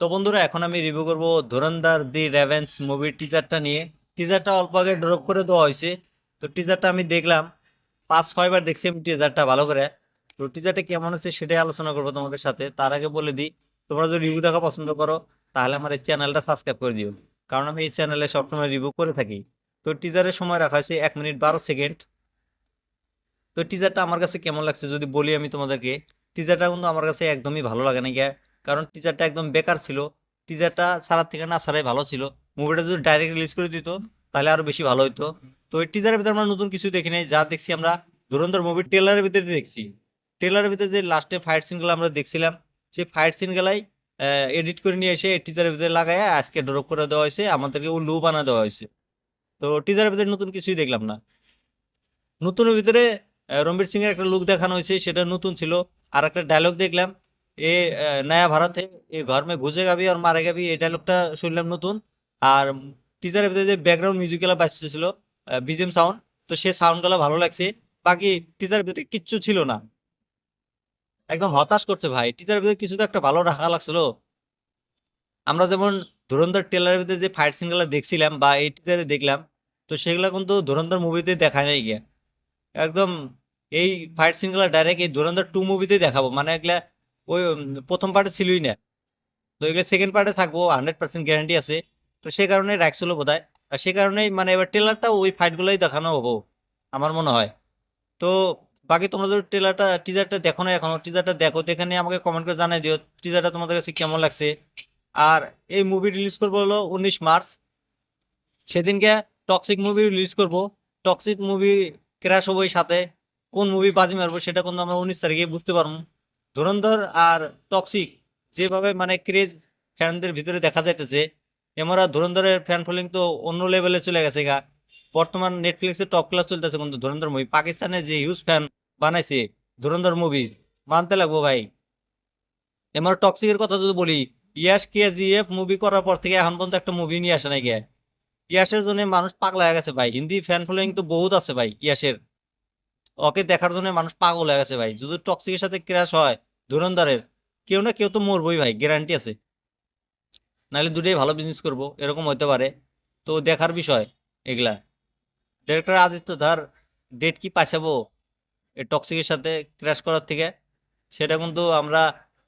তো বন্ধুরা এখন আমি রিভিউ করব ধুরন্ধর দি রেভেন্স মুভির টিজারটা নিয়ে। টিজারটা অল্প আগে ড্রপ করে দেওয়া হয়েছে। তো টিজারটা আমি দেখলাম, 5-6 বার দেখছি আমি টিজারটা ভালো করে। তো টিজারটা কেমন হচ্ছে সেটাই আলোচনা করবো তোমাদের সাথে। তার আগে বলে দিই, তোমরা যদি রিভিউ দেখা পছন্দ করো তাহলে আমার এই চ্যানেলটা সাবস্ক্রাইব করে দিও, কারণ আমি এই চ্যানেলে সবসময় রিভিউ করে থাকি। তো টিজারের সময় রাখা হয়েছে 1 মিনিট 12 সেকেন্ড। তো টিজারটা আমার কাছে কেমন লাগছে যদি বলি আমি তোমাদেরকে, টিজারটা কিন্তু আমার কাছে একদমই ভালো লাগে না গিয়া। কারণ টিজারটা একদম বেকার ছিল। টিজারটা ছাড়ার থেকে না ছাড়াই ভালো ছিল। মুভিটা যদি ডাইরেক্ট রিলিজ করে দিত তাহলে আরো বেশি ভালো হতো। তো এই টিজারের ভিতরে আমরা নতুন কিছু দেখি নাই, যা দেখছি আমরা ধুরন্ধর মুভির ট্রেলারের ভিতরে দেখছি। ট্রেলারের ভিতরে যে লাস্টে ফাইট সিনগুলো আমরা দেখছিলাম, সেই ফাইট সিনগুলাই এডিট করে নিয়ে এসে টিজারের ভিতরে লাগায় আজকে ড্রপ করে দেওয়া হয়েছে, আমাদেরকে উল্লু বানা দেওয়া হয়েছে। তো টিজারের ভিতরে নতুন কিছুই দেখলাম না। নতুনের ভিতরে রণবীর সিং এর একটা লুক দেখানো হয়েছে, সেটা নতুন ছিল। আর একটা ডায়লগ দেখলাম, এ নয়া ভারত হে, এ ঘর মে ঘুষে গাবি আর মারে গাবি, এই ডায়লগটা শুনলাম নতুন। আর টিজারের ভিতরে যে ব্যাকগ্রাউন্ড মিউজিকগুলো বাজতেছিল, বিজিএম সাউন্ড, তো সেই সাউন্ডগুলো ভালো লাগছে। বাকি টিজারের ভিতরে কিচ্ছু ছিল না, একদম হতাশ করছে ভাই। টিজারের ভিতরে কিছু তো একটা ভালো রাখা লাগছিল। আমরা যেমন ধুরন্ধর ট্রেলারের ভিতরে যে ফাইট সিনগুলো দেখছিলাম বা এই টিজারে দেখলাম, তো সেগুলো কিন্তু ধুরন্ধর মুভিতে দেখা নাই গিয়া। একদম এই ফাইট সিনগুলো ডাইরেক্ট এই ধুরন্ধর 2 মুভিতে দেখাবো, মানে এগুলা ওই প্রথম পার্টে ছিলই না। তো এগুলো সেকেন্ড পার্টে থাকবো, 100% গ্যারান্টি আছে। তো সে কারণে রাখছিল বোধহয়। আর সে কারণেই মানে এবার ট্রেলারটা ওই ফাইটগুলোই দেখানো হবো আমার মনে হয়। তো বাকি তোমরা যদি টিজারটা দেখো না এখনো, টিজারটা দেখো, দেখে নিয়ে আমাকে কমেন্ট করে জানাই দিও টিজারটা তোমাদের কাছে কেমন লাগছে। আর এই মুভি রিলিজ করবো হলো 19 মার্চ, সেদিনকে টক্সিক মুভি রিলিজ করব। টক্সিক মুভি ক্র্যাশ হবো এই সাথে। কোন মুভি বাজি মারবো সেটা কিন্তু আমরা 19 তারিখে বুঝতে পারবো। ধুরন্ধর আর টক্সিক যেভাবে মানে ক্রেজ ফ্যানদের ভিতরে দেখা যাইতেছে, এমরা ধুরন্ধরের ফ্যান ফলোইং তো অন্য লেভেলে চলে গেছে গা। বর্তমান নেটফ্লিক্সে টপ ক্লাস চলতেছে কিন্তু ধুরন্ধর মুভি। পাকিস্তানে যে হিউজ ফ্যান বানাইছে ধুরন্ধর মুভি, মানতে লাগবো ভাই। এমরা টক্সিকের কথা যদি বলি, ইয়াস কেজিএফ মুভি করার পর থেকে এখন পর্যন্ত একটা মুভি নিয়ে আসে নাই গে। ইয়াসের জন্য মানুষ পাগল হয়ে গেছে ভাই, হিন্দি ফ্যান ফলোয়িং তো বহুত আছে ভাই ইয়াসের। ওকে দেখার জন্য মানুষ পাগল হয়ে গেছে ভাই। যদি টক্সিকের সাথে ক্র্যাশ হয় ধুরন্ধরের, কেউ না কেউ তো মরবই ভাই, গ্যারান্টি আছে। নাহলে দুটোই ভালো বিজনেস করবো, এরকম হতে পারে। তো দেখার বিষয় এগুলা। ডিরেক্টর আদিত্য ধার ডেট কি পাঠাবো এই টক্সিকের সাথে ক্র্যাশ করার থেকে, সেটা কিন্তু আমরা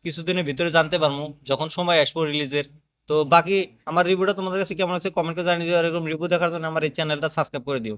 কিছুদিনের ভিতরে জানতে পারবো যখন সময় আসবো রিলিজের। তো বাকি আমার রিভিউটা তোমাদের কাছে কেমন আছে কমেন্ট করে জানিয়ে দিও। এরকম রিভিউ দেখার জন্য আমার এই চ্যানেলটা সাবস্ক্রাইব করে দিও।